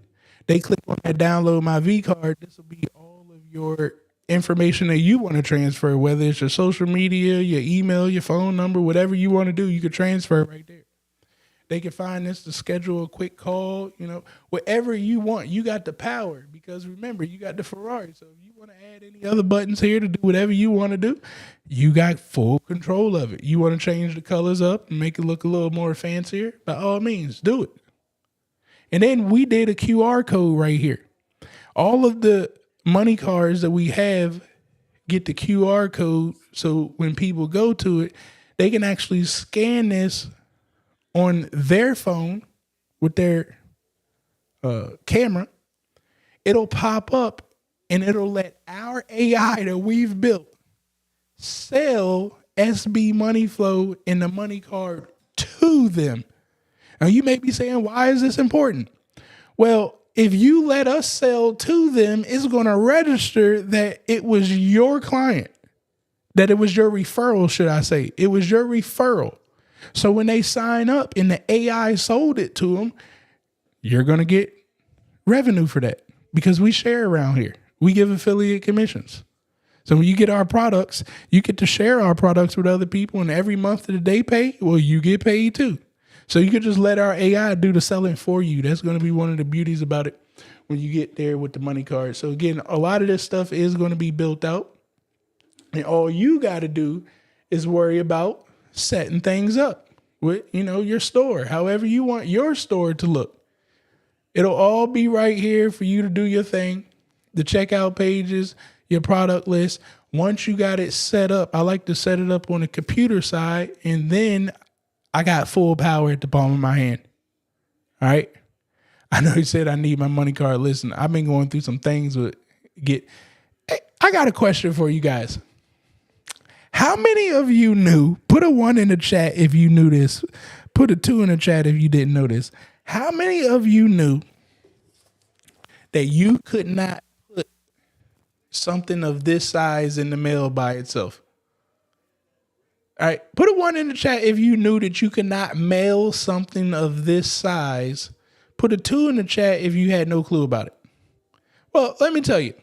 They click on that download my V card. This will be all of your information that you want to transfer, whether it's your social media, your email, your phone number, whatever you want to do, you can transfer right there. They can find this to schedule a quick call, whatever you want. You got the power because remember, you got the Ferrari. So if you want to add any other buttons here to do whatever you want to do, you got full control of it. You want to change the colors up and make it look a little more fancier, by all means, do it. And then we did a QR code right here. All of the money cards that we have get the QR code. So when people go to it, they can actually scan this on their phone with their camera. It'll pop up and it'll let our AI that we've built sell SB Money Flow and the money card to them. Now you may be saying, why is this important? Well, if you let us sell to them, it's going to register that it was your client, that it was your referral, should I say. It was your referral. So when they sign up and the AI sold it to them, you're going to get revenue for that because we share around here. We give affiliate commissions. So when you get our products, you get to share our products with other people, and every month that they pay, well, you get paid too. So you could just let our AI do the selling for you. That's going to be one of the beauties about it when you get there with the money card. So again, a lot of this stuff is going to be built out, and all you got to do is worry about setting things up with, your store, however you want your store to look. It'll all be right here for you to do your thing. The checkout pages, your product list. Once you got it set up, I like to set it up on the computer side, and then I got full power at the palm of my hand. All right. I know you said I need my money card. Listen, I've been going through some things with I got a question for you guys. How many of you knew? Put a 1 in the chat if you knew this. Put a 2 in the chat if you didn't know this. How many of you knew that you could not put something of this size in the mail by itself? All right, put a 1 in the chat if you knew that you could not mail something of this size. Put a 2 in the chat if you had no clue about it. Well, let me tell you,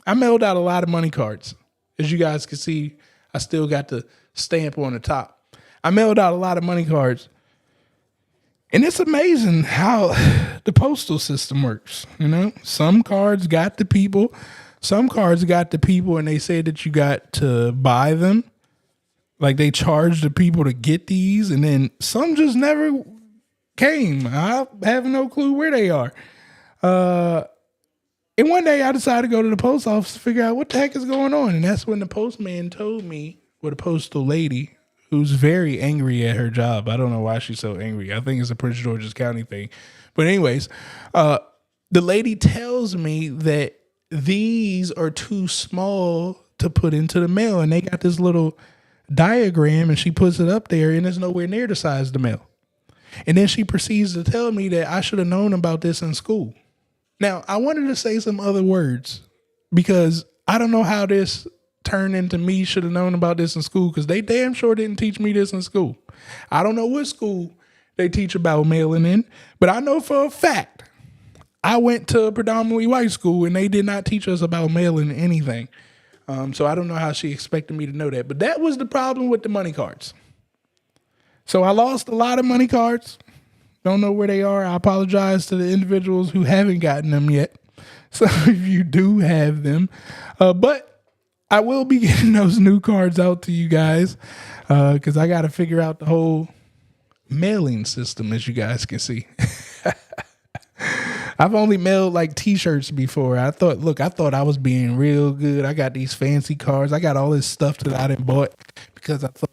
I mailed out a lot of money cards. As you guys can see, I still got the stamp on the top. I mailed out a lot of money cards. And it's amazing how the postal system works. You know, some cards got the people, and they said that you got to buy them. Like they charged the people to get these, and then some just never came. I have no clue where they are. And one day I decided to go to the post office to figure out what the heck is going on. And that's when the postman told me, or the postal lady, who's very angry at her job. I don't know why she's so angry. I think it's a Prince George's County thing. But anyways, the lady tells me that these are too small to put into the mail. And they got this little diagram and she puts it up there and it's nowhere near the size of the mail. And then she proceeds to tell me that I should have known about this in school. Now, I wanted to say some other words because I don't know how this turned into me should have known about this in school because they damn sure didn't teach me this in school. I don't know what school they teach about mailing in, but I know for a fact I went to a predominantly white school and they did not teach us about mailing anything. So I don't know how she expected me to know that. But that was the problem with the money cards. So I lost a lot of money cards. Don't know where they are. I apologize to the individuals who haven't gotten them yet. So if you do have them, but I will be getting those new cards out to you guys because I got to figure out the whole mailing system, as you guys can see. I've only mailed like T-shirts before. I thought I was being real good. I got these fancy cards. I got all this stuff that I didn't bought because I thought,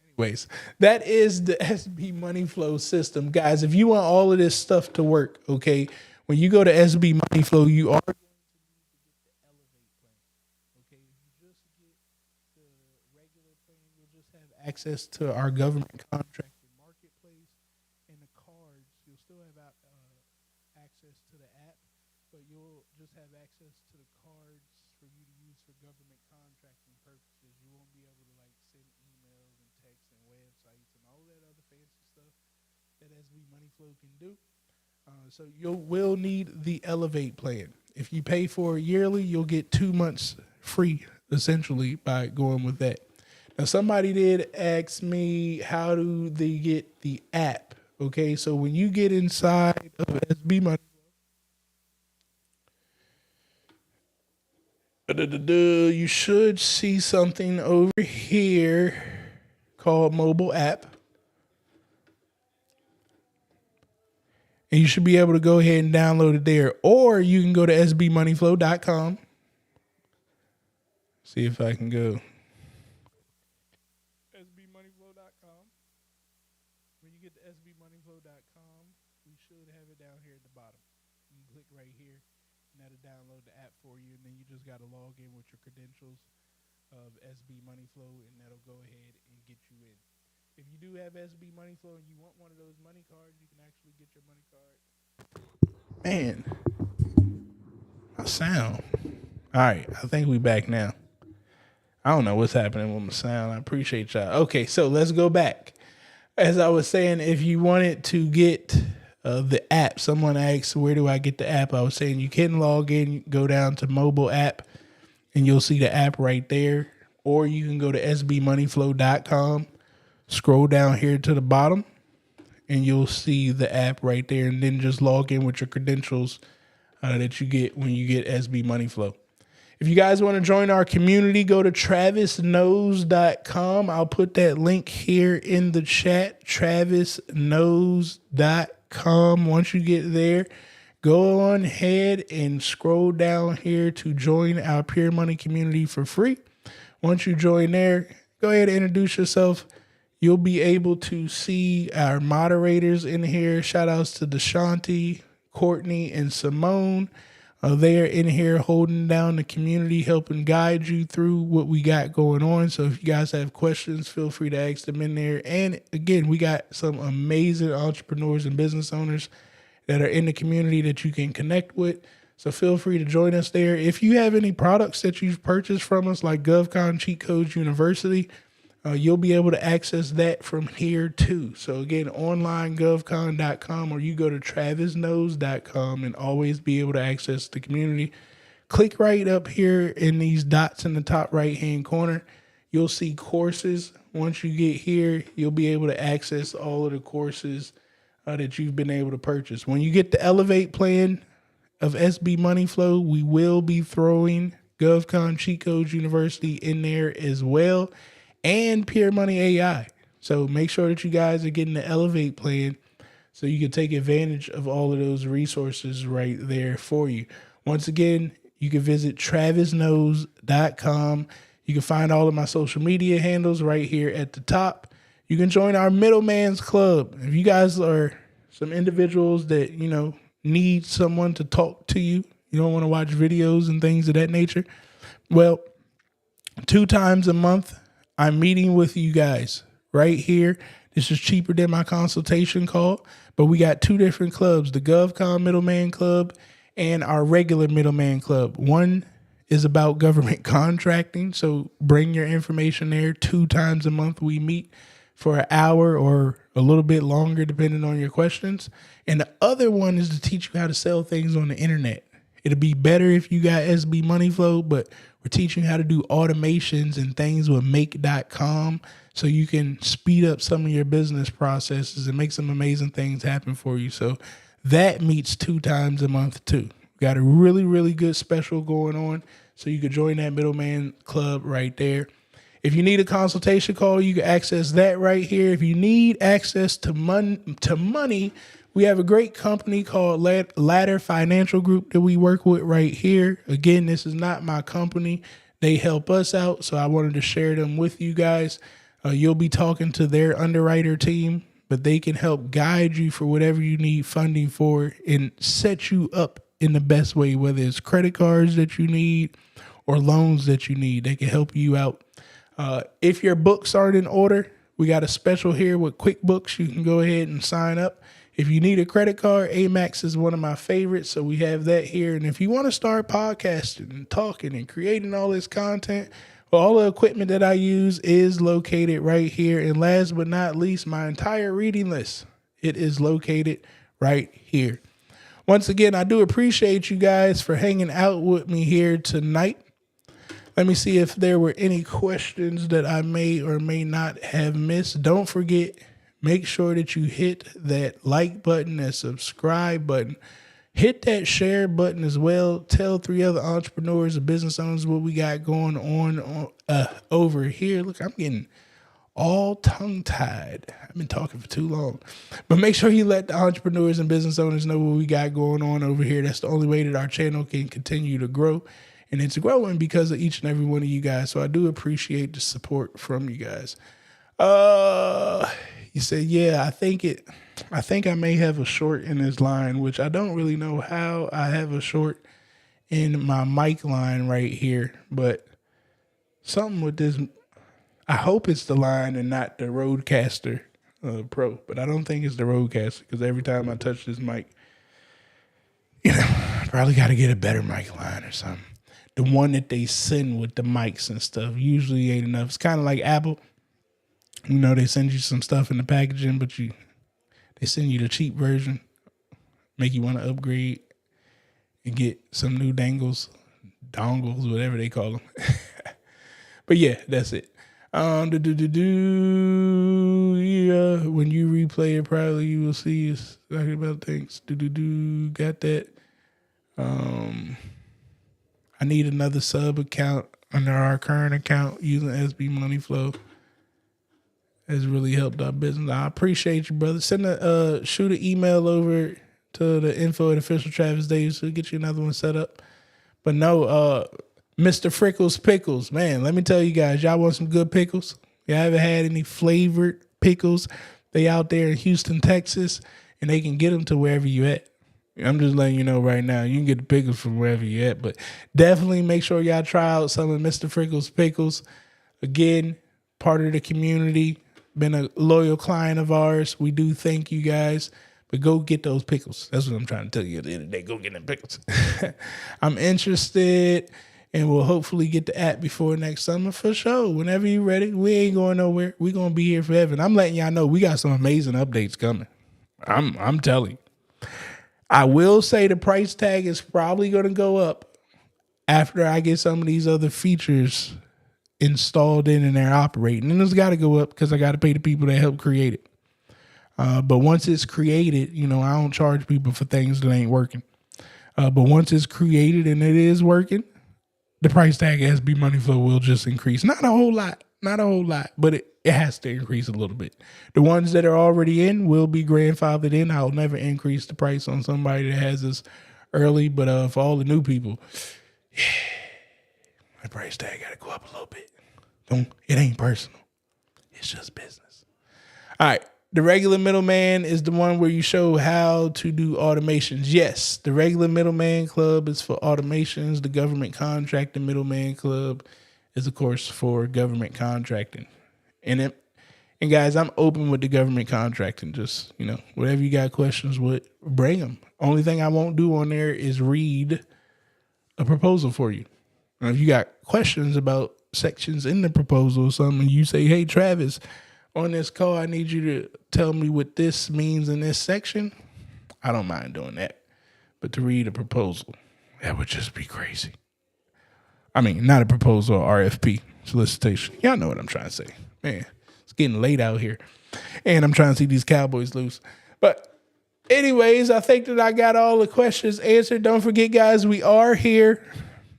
anyways, that is the SB Money Flow system. Guys, if you want all of this stuff to work, okay, when you go to SB Money Flow, you are going to need to get the Elevate plan. Okay, if you just get the regular plan, you'll just have access to our government contracted marketplace and the cards. You'll still have access to the app, but you'll just have access to the cards for you to use for government contracting purposes. You won't be able to like send emails and texts and websites and all that other fancy stuff that SB Money Flow can do. So you will need the Elevate plan. If you pay for it yearly, you'll get 2 months free, essentially, by going with that. Now, somebody did ask me, how do they get the app? Okay, so when you get inside of SB Money, you should see something over here called mobile app. And you should be able to go ahead and download it there. Or you can go to sbmoneyflow.com. See if I can go. sbmoneyflow.com. When you get to sbmoneyflow.com, we should have it down here at the bottom. You can click right here, and that'll download the app for you. And then you just got to log in with your credentials of SB Money Flow, and that'll go ahead and get you in. If you do have SB Money Flow and you want one of those money cards, you can actually get your money card. Man, my sound. All right, I think we back now. I don't know what's happening with my sound. I appreciate y'all. Okay, so let's go back. As I was saying, if you wanted to get the app, someone asked, where do I get the app? I was saying you can log in, go down to mobile app, and you'll see the app right there. Or you can go to sbmoneyflow.com. Scroll down here to the bottom and you'll see the app right there, and then just log in with your credentials that you get when you get SB Money Flow. If you guys want to join our community, go to travisknows.com. I'll put that link here in the chat, travisknows.com. Once you get there, go on ahead and scroll down here to join our Pure Money community for free. Once you join there, go ahead and introduce yourself. You'll be able to see our moderators in here. Shout outs to Deshanti, Courtney, and Simone. They are in here holding down the community, helping guide you through what we got going on. So if you guys have questions, feel free to ask them in there. And again, we got some amazing entrepreneurs and business owners that are in the community that you can connect with. So feel free to join us there. If you have any products that you've purchased from us, like GovCon Cheat Codes University, you'll be able to access that from here too. So again, online govcon.com, or you go to travisknows.com and always be able to access the community. Click right up here in these dots in the top right hand corner. You'll see courses. Once you get here, you'll be able to access all of the courses that you've been able to purchase. When you get the Elevate plan of SB Money Flow, we will be throwing GovCon Cheat Codes University in there as well, and Pure Money AI. So make sure that you guys are getting the Elevate plan so you can take advantage of all of those resources right there for you. Once again, you can visit travisknows.com. You can find all of my social media handles right here at the top. You can join our Middleman's Club. If you guys are some individuals that, need someone to talk to you, you don't want to watch videos and things of that nature, well, 2 times a month, I'm meeting with you guys right here. This is cheaper than my consultation call, but we got 2 different clubs, the GovCon Middleman Club and our regular Middleman Club. One is about government contracting, so bring your information there. 2 times a month we meet for an hour or a little bit longer, depending on your questions. And the other one is to teach you how to sell things on the internet. It'll be better if you got SB Money Flow, but we're teaching you how to do automations and things with make.com so you can speed up some of your business processes and make some amazing things happen for you. So that meets 2 times a month too. We got a really, really good special going on. So you can join that Middleman Club right there. If you need a consultation call, you can access that right here. If you need access to money, we have a great company called Ladder Financial Group that we work with right here. Again, this is not my company. They help us out, so I wanted to share them with you guys. You'll be talking to their underwriter team, but they can help guide you for whatever you need funding for and set you up in the best way, whether it's credit cards that you need or loans that you need. They can help you out. If your books aren't in order, we got a special here with QuickBooks. You can go ahead and sign up. If you need a credit card, Amex is one of my favorites, so we have that here. And if you want to start podcasting and talking and creating all this content, well, all the equipment that I use is located right here. And last but not least, my entire reading list, it is located right here. Once again, I do appreciate you guys for hanging out with me here tonight. Let me see if there were any questions that I may or may not have missed. Don't forget, make sure that you hit that like button, that subscribe button. Hit that share button as well. Tell 3 other entrepreneurs or business owners what we got going on over here. Look, I'm getting all tongue-tied. I've been talking for too long. But make sure you let the entrepreneurs and business owners know what we got going on over here. That's the only way that our channel can continue to grow. And it's growing because of each and every one of you guys. So I do appreciate the support from you guys. You said, yeah, I think I may have a short in this line, which I don't really know how I have a short in my mic line right here, but something with this, I hope it's the line and not the Rodecaster Pro, but I don't think it's the Rodecaster because every time I touch this mic, probably got to get a better mic line or something. The one that they send with the mics and stuff usually ain't enough. It's kind of like Apple. They send you some stuff in the packaging, but they send you the cheap version, make you want to upgrade and get some new dongles, whatever they call them. But yeah, that's it. When you replay it, probably you will see us talking about things. Got that. I need another sub account under our current account using SB Money Flow. Has really helped our business. I appreciate you, brother. Shoot an email over to the info at Official Travis Davis. We'll get you another one set up. But no, Mr. Frickles Pickles, man, let me tell you guys, y'all want some good pickles? Y'all ever had any flavored pickles? They out there in Houston, Texas, and they can get them to wherever you at. I'm just letting you know right now. You can get the pickles from wherever you at, but definitely make sure y'all try out some of Mr. Frickles pickles. Again, part of the community, been a loyal client of ours. We do thank you guys, but go get those pickles. That's what I'm trying to tell you at the end of the day. Go get them pickles. I'm interested, and we'll hopefully get the app before next summer for sure. Whenever you're ready, we ain't going nowhere. We're going to be here forever. And I'm letting y'all know we got some amazing updates coming. I'm telling you. I will say the price tag is probably going to go up after I get some of these other features installed in and they're operating. And it's got to go up because I got to pay the people that help create it. But once it's created, I don't charge people for things that ain't working. But once it's created and it is working, the price tag SB Money Flow will just increase. Not a whole lot, but it has to increase a little bit. The ones that are already in will be grandfathered in. I'll never increase the price on somebody that has this early, but for all the new people, my price tag got to go up a little bit. It ain't personal. It's just business. All right. The regular middleman is the one where you show how to do automations. Yes, the regular middleman club is for automations. The government contracting middleman club is, of course, for government contracting. And guys, I'm open with the government contracting. Just, whatever you got questions with, bring them. Only thing I won't do on there is read a proposal for you. Now, if you got questions about sections in the proposal or something, you say, hey, Travis, on this call, I need you to tell me what this means in this section. I don't mind doing that. But to read a proposal, that would just be crazy. I mean, not a proposal, RFP, solicitation. Y'all know what I'm trying to say. Man, it's getting late out here. And I'm trying to see these Cowboys lose. But anyways, I think that I got all the questions answered. Don't forget, guys, we are here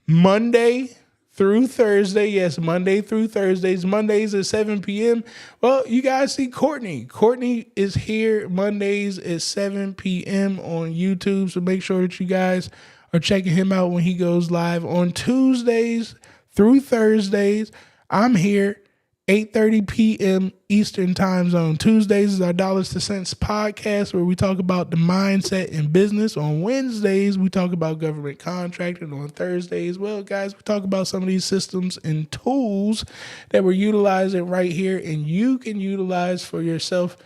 Monday through Thursday. Yes, Monday through Thursdays. Mondays at 7 p.m. Well, you guys see Courtney. Courtney is here Mondays at 7 p.m. on YouTube. So make sure that you guys are checking him out when he goes live on Tuesdays through Thursdays. I'm here 8:30 p.m. Eastern Time Zone. Tuesdays is our Dollars to Cents podcast where we talk about the mindset in business. On Wednesdays, we talk about government contracting. On Thursdays, well, guys, we talk about some of these systems and tools that we're utilizing right here and you can utilize for yourself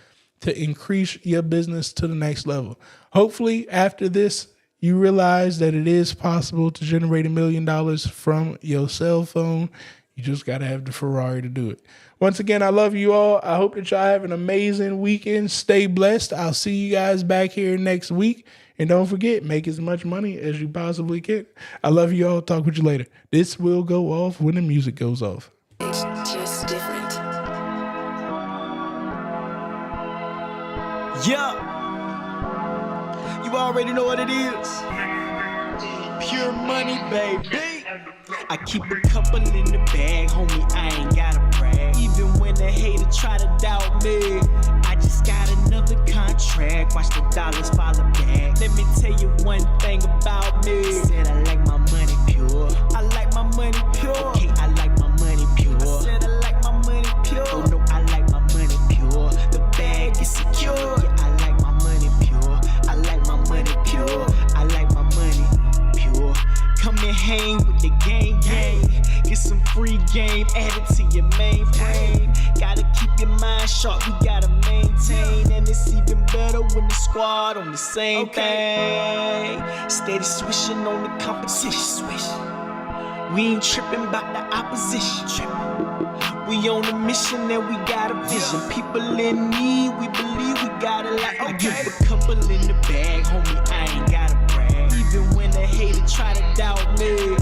to increase your business to the next level. Hopefully, after this, you realize that it is possible to generate $1 million from your cell phone. You just got to have the Ferrari to do it. Once again, I love you all. I hope that y'all have an amazing weekend. Stay blessed. I'll see you guys back here next week. And don't forget, make as much money as you possibly can. I love you all. Talk with you later. This will go off when the music goes off. It's just different. Yeah. You already know what it is. Pure money, baby. I keep a couple in the bag, homie, I ain't gotta brag. Even when the hater try to doubt me, I just got another contract. Watch the dollars follow back. Let me tell you one thing about me. Said I like my money pure. I like my money pure. Okay, I like my money pure. I said I like my money pure. Oh no, I like my money pure. The bag is secure. Yeah, I like my money pure. I like my money pure. I like my money pure. Come and hang with the gang. Get some free game added to your mainframe. Gotta keep your mind sharp, we gotta maintain. And it's even better when the squad on the same thing. Steady swishing on the competition. We ain't tripping about the opposition. We on a mission and we got a vision. People in need, we believe we got it like I give a couple in the bag, homie, I ain't gotta brag. Even when the hater try to doubt me,